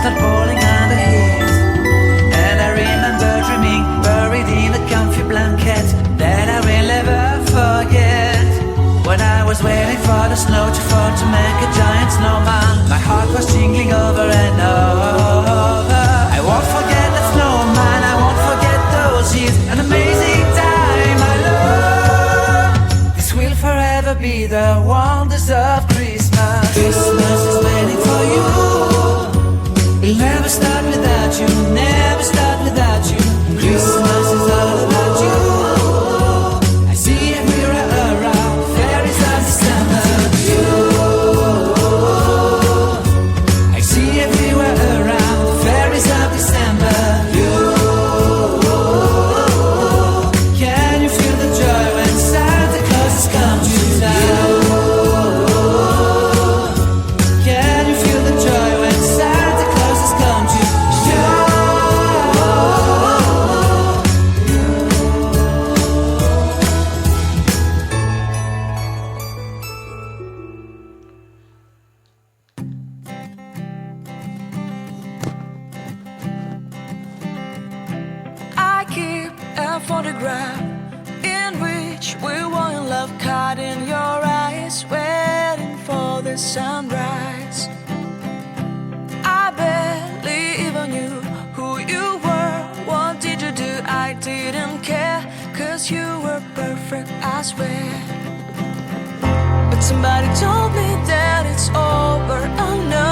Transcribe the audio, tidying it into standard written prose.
start falling under heat. And I remember dreaming, buried in a comfy blanket, that I will never forget. When I was waiting for the snow to fall to make a giant snowman, my heart was jingling over and over. I won't forget that snowman, I won't forget those years, an amazing time I love. This will forever be the wonders of Christmas. Christmas is waiting for you. We'll never start without you, never start without you. Christmas is all about you. I see everywhere around, fairies of December. You, I see everywhere around, fairies of December. You, can you feel the joy when Santa Claus has come to town? Can you feel the joy when Santa Claus has come to town? I keep a photograph in which we were in love, caught in your eyes, waiting for the sunrise. I barely even knew who you were. What did you do? I didn't care, 'cause you were perfect, I swear. But somebody told me that it's over. Oh no,